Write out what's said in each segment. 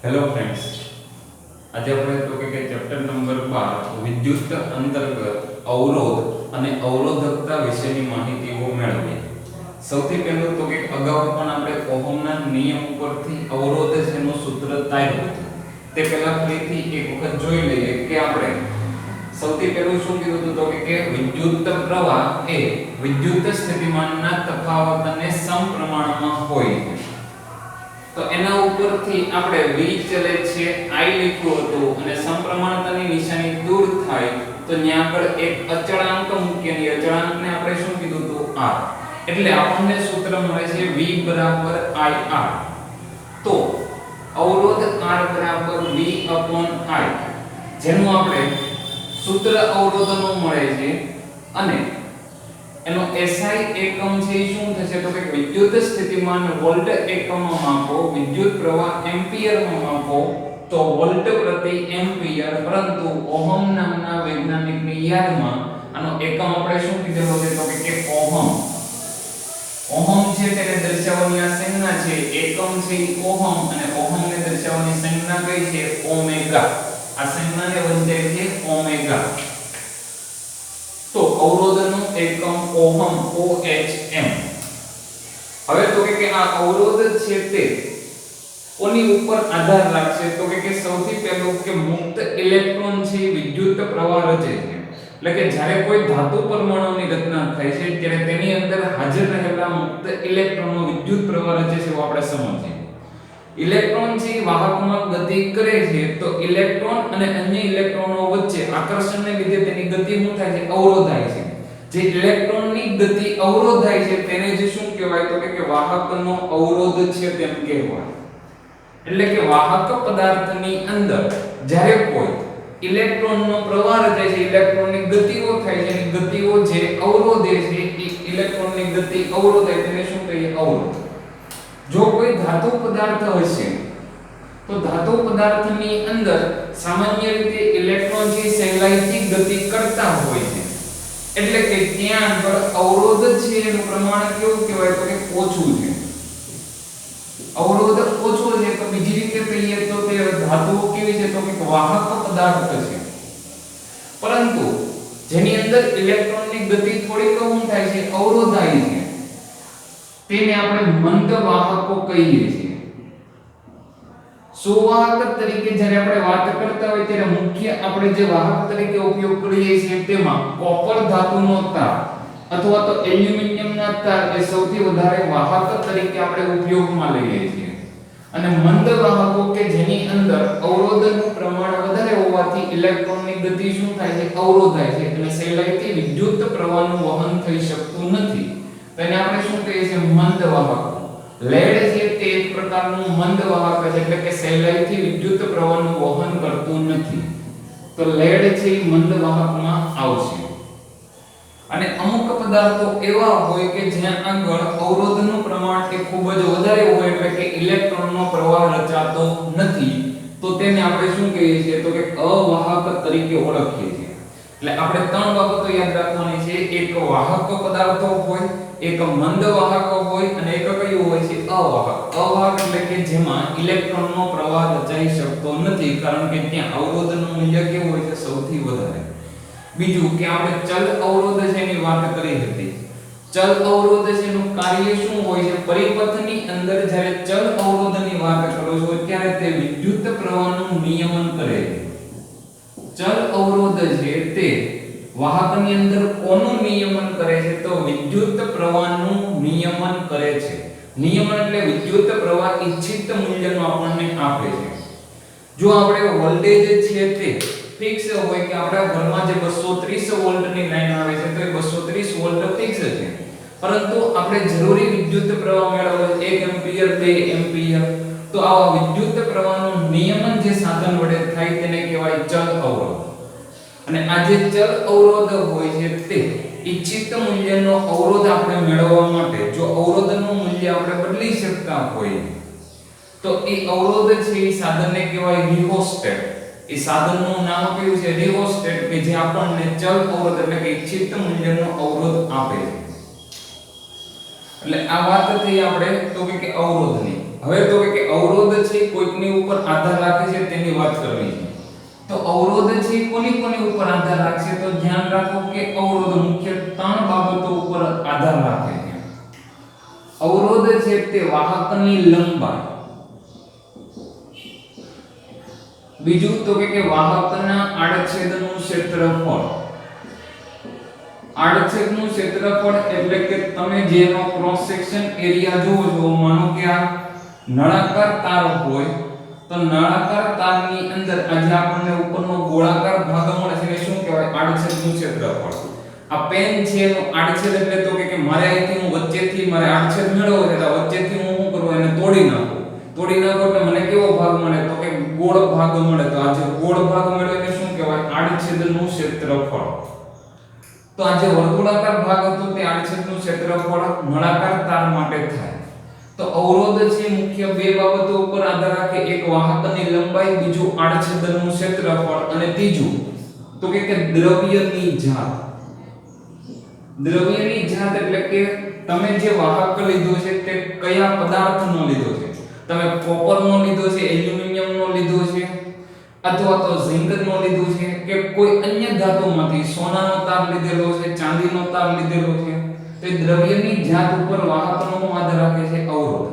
Hello friends, आज આપણે તો કે ચેપ્ટર નંબર 12 વિદ્યુત અંતર્ગત અવરોધ અને અવરોધકતા વિશેની માહિતીઓ મેળવીએ. સૌથી પહેલું તો કે અગાઉ પણ આપણે ઓહમના નિયમ ઉપરથી અવરોધ જેનું સૂત્ર તાર્યું હતું. તે પહેલા ફરીથી એક વખત જોઈ લઈએ કે આપણે સૌથી પહેલું શું કીધું હતું તો કે વિદ્યુત પ્રવાહ એ વિદ્યુત સ્થિતિમાનના તફાવતને સમપ્રમાણમાં હોય છે. તો એના ઉપરથી આપણે v ચલે છે I લખ્યું હતું અને સમપ્રમાણતાની નિશાની દૂર થાય તો ત્યાં આગળ એક અચળાંક મૂક્યાની અચળાંકને આપણે શું કીધું હતું r. એટલે આપણને સૂત્ર મળે છે v IR. તો અવરોધ r v I જેનું આપણે સૂત્ર અવરોધનું મળે છે અને એનો SI એકમ છે શું થશે તો કે વિદ્યુત સ્થિતિમાન વોલ્ટ એકમમાં માપો, વિદ્યુત પ્રવાહ એમ્પિયરમાં માપો તો વોલ્ટ પ્રતિ એમ્પિયર. પરંતુ ઓહમ નામના વૈજ્ઞાનિકની યાદમાં આનો એકમ આપણે શું કીધેલો છે તો કે ઓહમ. ઓહમ છે તેને દર્શાવવાની આ સંજ્ઞા છે, એકમ છે ઓહમ અને ઓહમને દર્શાવવાની સંજ્ઞા કઈ છે ઓમેગા. આ સંજ્ઞાને વંચાય છે ઓમેગા. તો અવરોધનું એકમ ઓહમ OHM. હવે તો કે આ અવરોધ છે તે કોની ઉપર આધાર રાખશે તો કે સૌથી પહેલું કે મુક્ત ઇલેક્ટ્રોન છે વિદ્યુત પ્રવાહ રચે છે. એટલે કે જ્યારે કોઈ ધાતુ પરમાણુની રચના થાય છે ત્યારે તેની અંદર હાજર રહેલા મુક્ત ઇલેક્ટ્રોનો વિદ્યુત પ્રવાહ રચે છે. આપણે સમજીએ. ઇલેક્ટ્રોન છે વાહકમાં ગતિ કરે છે તો ઇલેક્ટ્રોન અને અન્ય ઇલેક્ટ્રોનો વચ્ચે આકર્ષણને લીધે તેની ગતિ શું થાય છે અવરોધાય છે. જે ઇલેક્ટ્રોનની ગતિ અવરોધાય છે તેને જે શું કહેવાય તો કે વાહકનો અવરોધ છે તેમ કહેવાય. એટલે કે વાહક પદાર્થની અંદર જ્યારે કોઈ ઇલેક્ટ્રોનનો પ્રવાહ રચાય છે, ઇલેક્ટ્રોનની ગતિઓ થાય છે, એની ગતિઓ જે અવરોધે છે એ ઇલેક્ટ્રોનની ગતિ અવરોધાય તેને શું કહીએ અવરોધ. જો કોઈ ધાતુ પદાર્થ હશે તો ધાતુ પદાર્થની અંદર સામાન્ય રીતે ઇલેક્ટ્રોન જે સહેલાઈથી ગતિ કરતા હોય છે. એટલે કે ત્યાં આગળ અવરોધ છે એનું પ્રમાણ કેવું કહેવાય તો કે ઓછું છે. અવરોધ ઓછો છે તો બીજી રીતે કહીએ તો તે ધાતુઓ કેવી છે તો કે વાહક પદાર્થ છે. પરંતુ જેની અંદર ઇલેક્ટ્રોનની ગતિ થોડી કમ થાય છે, અવરોધાય છે, તેને આપણે મંદ વાહકો કહીએ છીએ. સુવાહક તરીકે જ્યારે આપણે વાત કરતા હોય ત્યારે મુખ્ય આપણે જે વાહક તરીકે ઉપયોગ કરીએ છીએ તેમાં કોપર ધાતુનો તાર અથવા તો એલ્યુમિનિયમના તાર એ સૌથી વધારે વાહક તરીકે આપણે ઉપયોગમાં લઈએ છીએ. અને મંદ વાહકો કે જેની અંદર અવરોધનું પ્રમાણ વધારે હોવાથી ઇલેક્ટ્રોનની ગતિ શું થાય છે અવરોધાય છે અને સહેલાઈથી વિદ્યુત પ્રવાહનું વહન થઈ શકતું નથી. તેને આપણે શું કહીએ છીએ મંદ વાહક. લેડ છે તે એક પ્રકારનું મંદ વાહક છે એટલે કે સહેલાઈથી વિદ્યુત પ્રવાહનું વહન કરતું નથી. તો લેડ છે એ મંદ વાહકમાં આવશે. અને અમુક પદાર્થો એવા હોય કે જ્યાં આગળ અવરોધનું પ્રમાણ એ ખૂબ જ વધારે હોય એટલે કે ઇલેક્ટ્રોનનો પ્રવાહ રચાતો નથી તો તેને આપણે શું કહીએ છીએ તો કે અવાહક તરીકે ઓળખીએ છીએ. એટલે આપણે ત્રણ બાબતો યાદ રાખવાની છે. એક વાહક પદાર્થો હોય, એક મંદ વાહક હોય અને એક કયું હોય છે અવાહક. અવાહક એટલે કે જેમાં ઇલેક્ટ્રોનનો પ્રવાહ રચાઈ શકતો નથી કારણ કે ત્યાં અવરોધનું મૂલ્ય કેવું હોય છે સૌથી વધારે. બીજું કે આપણે ચલ અવરોધ છે એની વાત કરી હતી. ચલ અવરોધ છે એનું કાર્ય શું હોય છે? પરિપથની અંદર જ્યારે ચલ અવરોધની વાત કરો છો ત્યારે તે વિદ્યુત પ્રવાહનું નિયમન કરે છે. ચલ અવરોધ છે તે વાહકની અંદર કોનું નિયમન કરે છે તો વિદ્યુત પ્રવાહનું નિયમન કરે છે. નિયમન એટલે વિદ્યુત પ્રવાહ ઈચ્છિત મૂલ્યનો આપણને આપે છે. જો આપણે વોલ્ટેજ છે તે ફિક્સ હોય કે આપણા ઘરમાં જે 230 વોલ્ટની લાઈન આવે છે તો એ 230 વોલ્ટ ફિક્સ છે. પરંતુ આપણે જરૂરી વિદ્યુત પ્રવાહ મેળવવો 1 એમ્પિયર 2 એમ્પિયર તો આવા વિદ્યુત પ્રવાહનું નિયમન જે સાધન વડે થાય તેને કહેવાય ચલ અવરોધ. અને આ જે ચલ અવરોધ હોય છે તે ઈચ્છિત મૂલ્યનો અવરોધ આપણે મેળવવા માટે જો અવરોધનું મૂલ્ય આપણે બદલી શકતા હોઈએ તો એ અવરોધ છે એ સાધનને કહેવાય રિહોસ્ટેટ. એ સાધનનું નામ કયું છે રિહોસ્ટેટ કે જે આપણને ચલ અવરોધ એટલે કે ઈચ્છિત મૂલ્યનો અવરોધ આપે છે. એટલે આ વાત થઈ આપણે તો કે અવરોધની. હવે તો કે અવરોધ છે કોઈકની ઉપર આધાર રાખે છે તેની વાત કરવી છે. તો અવરોધ છે કોની ઉપર આધાર રાખશે? તો ધ્યાન રાખો કે અવરોધ મુખ્ય ત્રણ બાબતો ઉપર આધાર રાખે છે. અવરોધ છે તે વાહકની લંબાઈ, બીજું તો કે વાહકના આડછેદનું ક્ષેત્રફળ. આડછેદનું ક્ષેત્રફળ એટલે કે તમે જેનો ક્રોસ સેક્શન એરિયા જુઓ છો, માનો કે આ નળાકાર તાર હોય તો નળાકાર તારની અંદર આજે આપણને ઉપરનો ગોળાકાર ભાગ મળે છે એને શું કહેવાય? આડછેદનું ક્ષેત્રફળ. આ પેન છે એનો આડછેદ એટલે તો કે મારે અહીંથી હું વચ્ચેથી મારે આડછેદ મેળવવો છે તો વચ્ચેથી હું શું કરું? એને તોડી નાખું. તોડી નાખો એટલે મને કેવો ભાગ મળે? તો કે ગોળ ભાગ મળે. તો આ જે ગોળ ભાગ મળે એને શું કહેવાય? આડછેદનું ક્ષેત્રફળ. તો આ જે વર્તુળાકાર ભાગ હતો તે આડછેદનું ક્ષેત્રફળ નળાકાર તાર માટે થાય. તો અવરોધ છે મુખ્ય બે બાબતો ઉપર આધાર રાખે, એક વાહકની લંબાઈ, બીજું આડછેદનું ક્ષેત્રફળ અને ત્રીજું તો કે દ્રવ્યની જાત. દ્રવ્યની જાત એટલે કે તમે જે વાહક લીધો છે તે કયા પદાર્થનો લીધો છે? તમે કોપરનો લીધો છે, એલ્યુમિનિયમનો લીધો છે, અથવા તો ઝિંકનો લીધો છે કે કોઈ અન્ય ધાતુમાંથી સોનાનો તાર લીધેલો છે, ચાંદીનો તાર લીધેલો છે? તે દ્રવ્યની જાત ઉપર વાહકનો આધાર રાખે છે અવરોધ.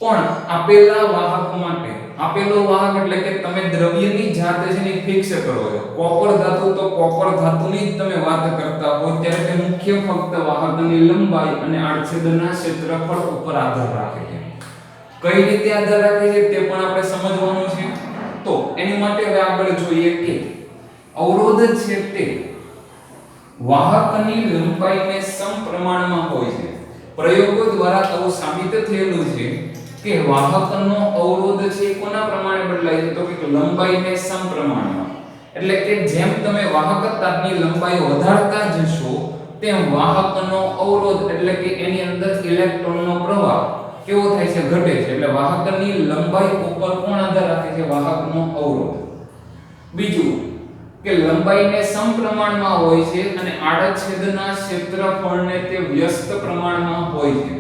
પણ આપેલા વાહક માટે, આપેલો વાહક એટલે કે તમે દ્રવ્યની જાત છે ને ફિક્સ કરો છો. કોપર ધાતુ તો કોપર ધાતુની જ તમે વાત કરતા હો ત્યારે તે મુખ્ય ફક્ત વાહકની લંબાઈ અને આડછેદના ક્ષેત્રફળ ઉપર આધાર રાખે છે. કઈ રીતે આધાર રાખે છે તે પણ આપણે સમજવાનું છે. તો એની માટે હવે આગળ જોઈએ કે અવરોધ છે તે વાહકની લંબાઈને સમપ્રમાણમાં હોય છે. પ્રયોગો દ્વારા આવું સાબિત થયેલું છે કે વાહકનો અવરોધ છે કોના પ્રમાણે બદલાય છે? તો કે લંબાઈને સમપ્રમાણમાં. એટલે કે જેમ તમે વાહક તારની લંબાઈ વધારતા જશો તેમ વાહકનો અવરોધ એટલે કે એની અંદર ઇલેક્ટ્રોનનો પ્રવાહ કેવો થાય છે? ઘટે છે. એટલે વાહકની લંબાઈ ઉપર કોણ આધાર રાખે છે? વાહકનો અવરોધ. બીજું કે લંબાઈને સમપ્રમાણમાં હોય છે અને આડછેદના ક્ષેત્રફળને તે વ્યસ્ત પ્રમાણમાં હોય છે.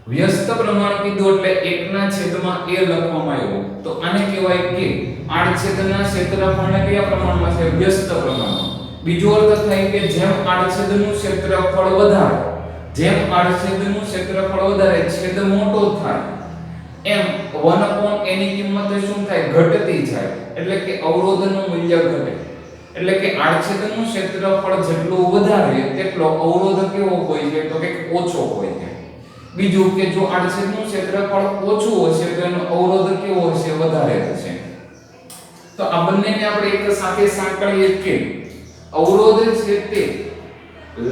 વ્યસ્ત પ્રમાણ કીધું એટલે 1/a લખવામાં આવ્યો. તો આને કહેવાય કે આડછેદના ક્ષેત્રફળને કયા પ્રમાણમાં છે? વ્યસ્ત પ્રમાણમાં. બીજો અર્થ થાય કે જેમ આડછેદનું ક્ષેત્રફળ વધારે, જેમ આડછેદનું ક્ષેત્રફળ વધારે છેદ મોટો થાય એમ 1/a ની કિંમત શું થાય? ઘટતી જાય. એટલે કે અવરોધનું મૂલ્ય ઘટે. એટલે કે આડછેદનું ક્ષેત્રફળ જેટલું વધારે તેટલો અવરોધ કેવો હોય છે? તો કે ઓછો હોય છે. બીજું કે જો આડછેદનું ક્ષેત્રફળ ઓછું હશે તો એનો અવરોધ કેવો હશે? વધારે હશે. તો આ બંનેને આપણે એક સાથે સાંકળીએ કે અવરોધ છે તે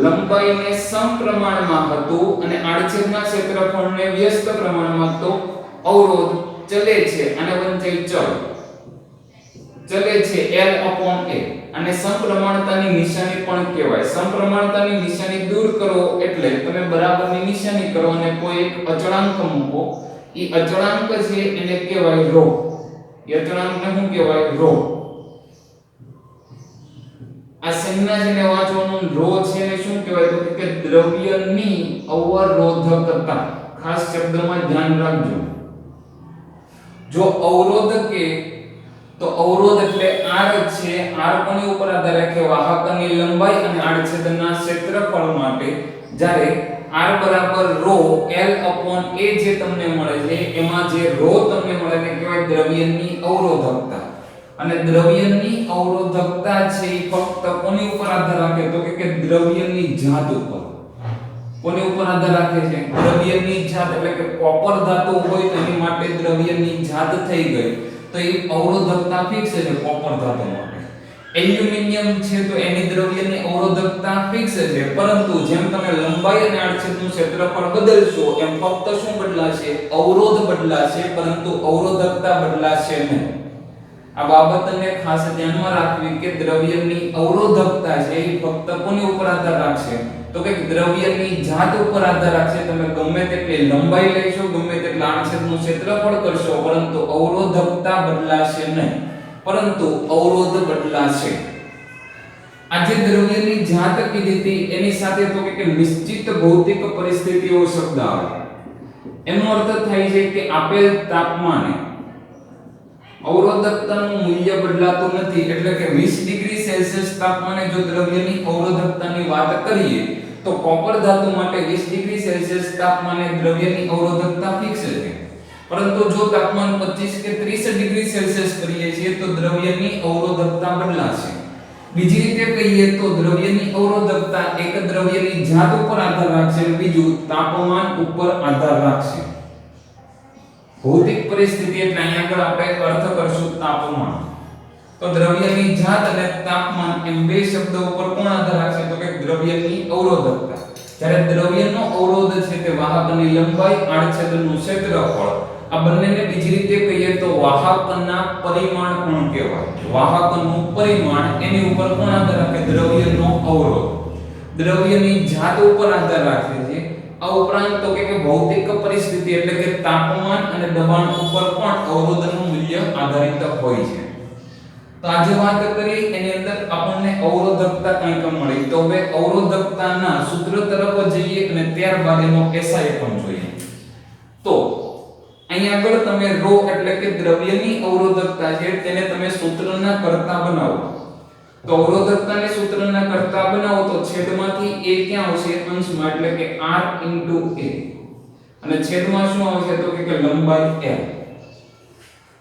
લંબાઈને સમપ્રમાણમાં હતું અને આડછેદના ક્ષેત્રફળને વ્યસ્ત પ્રમાણમાં. તો અવરોધ ચલે છે અને વંચાય ચલે છે L/A અને સમપ્રમાણતાની નિશાની પણ કહેવાય. સમપ્રમાણતાની નિશાની દૂર કરો એટલે તમે બરાબરની નિશાની કરો અને કોઈ એક અચળાંક મૂકો. એ અચળાંક છે એને કહેવાય ρ. એ અચળાંકને શું કહેવાય? ρ. આ સંજ્ઞા જેને વાંચવાનું ρ છે એને શું કહેવાય? તો કે દ્રવ્યની અવરોધકતા. ખાસ શબ્દમાં ધ્યાન રાખજો. જો અવરોધ કે તો અવરોધ એટલે R છે. R કોની ઉપર આધાર રાખે? વાહકની લંબાઈ અને આડછેદના ક્ષેત્રફળ માટે. જ્યારે R બરાબર ρ L/A જે તમને મળે છે એમાં જે ρ તમને મળે એને કહેવાય દ્રવ્યની અવરોધકતા. અને દ્રવ્યની અવરોધકતા છે એ ફક્ત કોની ઉપર આધાર રાખે? તો કે દ્રવ્યની જાત ઉપર. કોની ઉપર આધાર રાખે છે? દ્રવ્યની જાત. એટલે કે કોપર ધાતુ હોય તો એની માટે દ્રવ્યની જાત થઈ ગઈ તો એ અવરોધકતા ફિક્સ છે કોપર ધાતુ માટે. એલ્યુમિનિયમ છે તો એની દ્રવ્યની અવરોધકતા ફિક્સ છે. પરંતુ જેમ તમે લંબાઈ અને આડછેદનું ક્ષેત્રફળ બદલશો એમ ફક્ત શું બદલાશે? અવરોધ બદલાશે, પરંતુ અવરોધકતા બદલાશે નહીં. આ બાબતને ખાસ ધ્યાનમાં રાખવી કે દ્રવ્યની અવરોધકતા છે એ ફક્ત કોની ઉપર આધાર રાખશે? તો કે દ્રવ્યની જાત ઉપર આધાર રાખશે. તમે ગમે તેટલી લંબાઈ લેશો, ગમે તેટલા આડછેદનું ક્ષેત્રફળ કરશો, પરંતુ અવરોધકતા બદલાશે નહીં, પરંતુ અવરોધ બદલાશે. આજે દ્રવ્યની જાત કીધી હતી એની સાથે તો કે નિશ્ચિત ભૌતિક પરિસ્થિતિઓ શબ્દ આવે. એનો અર્થ થાય છે કે આપેલ તાપમાને અવરોધકતાનું મૂલ્ય બદલાતું નથી, એટલે કે 20 ડિગ્રી સેલ્સિયસ તાપમાને જો દ્રવ્યની અવરોધકતાની વાત કરીએ તો કોપર ધાતુ માટે 20 ડિગ્રી સેલ્સિયસ તાપમાને દ્રવ્યની અવરોધકતા ફિક્સ છે, પરંતુ જો તાપમાન 25 કે 30 ડિગ્રી સેલ્સિયસ કરીએ છીએ તો દ્રવ્યની અવરોધકતા બદલાશે. બીજી રીતે કહીએ તો દ્રવ્યની અવરોધકતા એક દ્રવ્યની જાત ઉપર આધાર રાખશે અને બીજું તાપમાન ઉપર આધાર રાખશે. ભૌતિક પરિસ્થિતિ એટલે અહીંયા આગળ આપણે અર્થ કરશું તાપમાન. તો દ્રવ્યની જાત અને તાપમાન એમ બે શબ્દો ઉપર કોણ આધાર રાખશે તો કે દ્રવ્યની અવરોધકતા. જ્યારે દ્રવ્યનો અવરોધ છે તે વાહકની લંબાઈ, આડછેદનું ક્ષેત્રફળ, આ બંનેને બીજી રીતે કહીએ તો વાહકના પરિમાણ કોણ કહેવાય. વાહકનું પરિમાણ એની ઉપર કોણ આધાર રાખે દ્રવ્યનો અવરોધ. દ્રવ્યની જાત ઉપર આધાર રાખે છે. આ ઉપરાંત તો કે ભૌતિક પરિસ્થિતિ એટલે કે તાપમાન અને દબાણ ઉપર પણ અવરોધનું મૂલ્ય આધારિત હોય છે. તો આજે વાત કરી એની અંદર આપણને અવરોધકતા કંઈક મળી. તો હવે અવરોધકતાના સૂત્ર તરફ જઈએ અને ત્યારબાદ એનો SI પણ જોઈએ. તો અહીંયા આગળ તમે ρ એટલે કે દ્રવ્યની અવરોધકતા છે તેને તમે સૂત્રના કર્તા બનાવો. તો અવરોધકતાને સૂત્રના કર્તા બનાવો તો છેદમાંથી a ક્યાં આવશે અંશમાં, એટલે કે r a અને છેદમાં શું આવશે તો કે લંબાઈ l.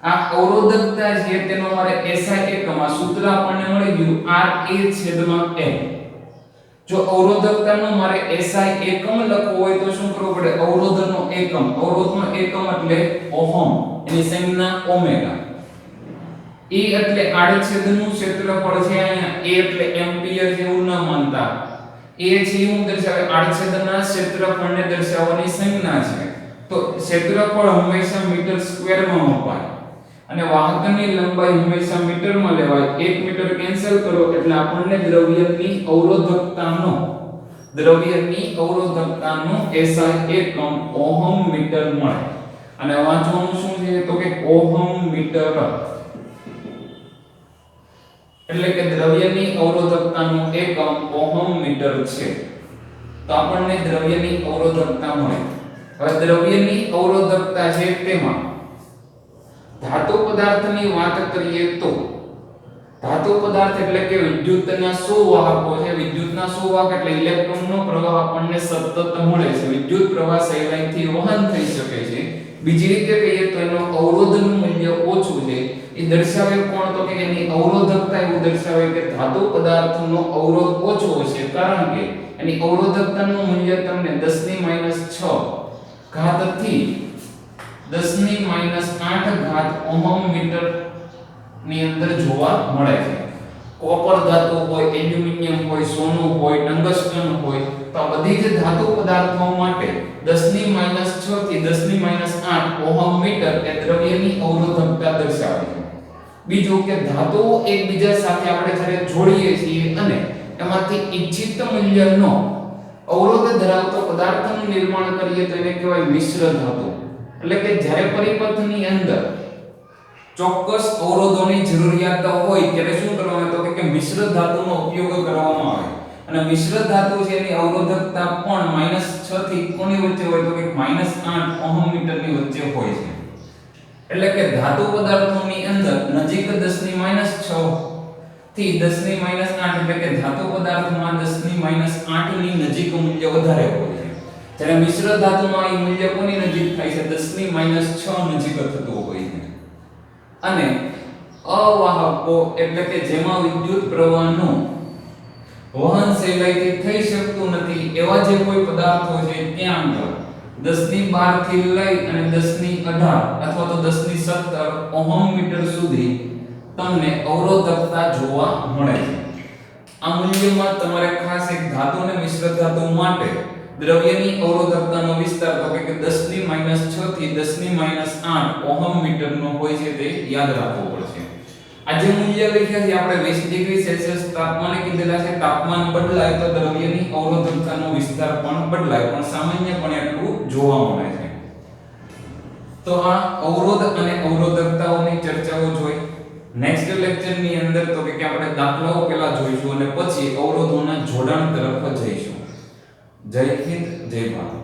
આ અવરોધકતા છે તેનો મારે SI એકમમાં સૂત્ર આપણને મળી ગયું RA/L. જો અવરોધકતાનો મારે SI એકમ લખવો હોય તો શું કરવું પડે અવરોધનો એકમ. અવરોધનો એકમ એટલે ઓહમ, એની સંજ્ઞા ઓમેગા. E એટલે આડછેદનું ક્ષેત્રફળ છે, અહીંયા A એટલે એમ્પિયર જેવું ન માનતા. A છે એવું દર્શાવે આડછેદના ક્ષેત્રફળને દર્શાવવાની સંજ્ઞા છે. તો ક્ષેત્રફળ હંમેશા મીટર સ્ક્વેરમાં મપાય અને વાહકની લંબાઈ હંમેશા મીટરમાં લેવાય. 1 મીટર કેન્સલ કરો એટલે આપણને દ્રવ્યની અવરોધકતાનો SI એકમ ઓહમ મીટર મળે. અને વાંચવાનું શું છે તો કે ઓહમ મીટર, એટલે કે દ્રવ્યની અવરોધકતાનું એકમ ઓહમ મીટર છે. તો આપણને દ્રવ્યની અવરોધકતા મળે. હવે દ્રવ્યની અવરોધકતા છે તેમાં ધાતુ પદાર્થની વાત કરીએ તો ધાતુ પદાર્થ એટલે કે વિદ્યુતના સુવાહકો છે. વિદ્યુતના સુવાહક એટલે ઇલેક્ટ્રોનનો પ્રવાહ આપણને સતત મળે છે. વિદ્યુત પ્રવાહ સહેલાઈથી વહન થઈ શકે છે. બીજી રીતે કહીએ તો એનો અવરોધનું મૂલ્ય ઓછું છે. એ દર્શાવે કોણ તો કે એની અવરોધકતા એવું દર્શાવે કે ધાતુ પદાર્થનો અવરોધ ઓછો છે, કારણ કે એની અવરોધકતાનું મૂલ્ય તમને 10⁻6 ઘાતથી 10⁻8 ઓહમ મીટર ની અંદર જોવા મળે છે. કોપર ધાતુ હોય, એલ્યુમિનિયમ હોય, સોનું હોય, ટંગસ્ટન હોય, તો આ બધી જ ધાતુ પદાર્થો માટે 10⁻6 થી 10⁻8 ઓહમ મીટર એ દ્રવ્યની અવરોધકતા દર્શાવે છે. બીજું કે ધાતુઓ એકબીજા સાથે આપણે જ્યારે જોડીએ છીએ અને એમાંથી ઈચ્છિત મૂલ્યનો અવરોધ ધરાવતો પદાર્થનું નિર્માણ કરીએ તો એને કહેવાય મિશ્ર ધાતુ. એટલે કે જ્યારે પરિપથની અંદર ચોક્કસ અવરોધોની જરૂરિયાત હોય ત્યારે શું કરવામાં આવે તો કે મિશ્ર ધાતુનો ઉપયોગ કરવામાં આવે. અને મિશ્ર ધાતુ છે એની અવરોધકતા પણ -6 થી કોની વચ્ચે હોય તો કે -8 ઓહમ મીટરની વચ્ચે હોય છે. એટલે કે ધાતુ પદાર્થોની અંદર નજીક 10⁻6 થી 10⁻8 એટલે કે ધાતુ પદાર્થમાં 10⁻8 ની નજીક મૂલ્ય વધારે હોય છે. જ્યારે મિશ્ર ધાતુમાં એ મૂલ્ય કોની નજીક થાય છે 10⁻6 નજીક થતું હોય છે. અને અવાહકો એટલે કે જેમાં વિદ્યુત પ્રવાહનું વહન સહેલાઈથી થઈ શકતું નથી એવા જે કોઈ પદાર્થો છે ત્યાં આગળ 10⁻12 થી લઈ અને 10⁻18 અથવા તો 10⁻17 ઓહમ મીટર સુધી તમને અવરોધકતા જોવા મળે છે. આ મૂલ્યમાં તમારે ખાસ એક ધાતુ અને મિશ્ર ધાતુ માટે દ્રવ્યની અવરોધકતાનો વિસ્તાર તો કે 10⁻6 થી 10⁻8 ઓહમ મીટરનો હોય છે તે યાદ રાખવું પડશે. આ જે મૂલ્ય લખ્યા છે આપણે 20 ડિગ્રી સેલ્સિયસ તાપમાને કીધેલા છે. તાપમાન બદલાય તો દ્રવ્યની અવરોધકતાનો વિસ્તાર પણ બદલાય, પણ સામાન્યપણે એટલું જોવા મળે છે. તો આ અવરોધ અને અવરોધકતાઓની ચર્ચાઓ જોઈ. નેક્સ્ટ લેક્ચર ની અંદર તો કે આપણે દાખલાઓ પહેલા જોઈશું અને પછી અવરોધોના જોડાણ તરફ જઈશું. જય હિન્દ, જય ભારત.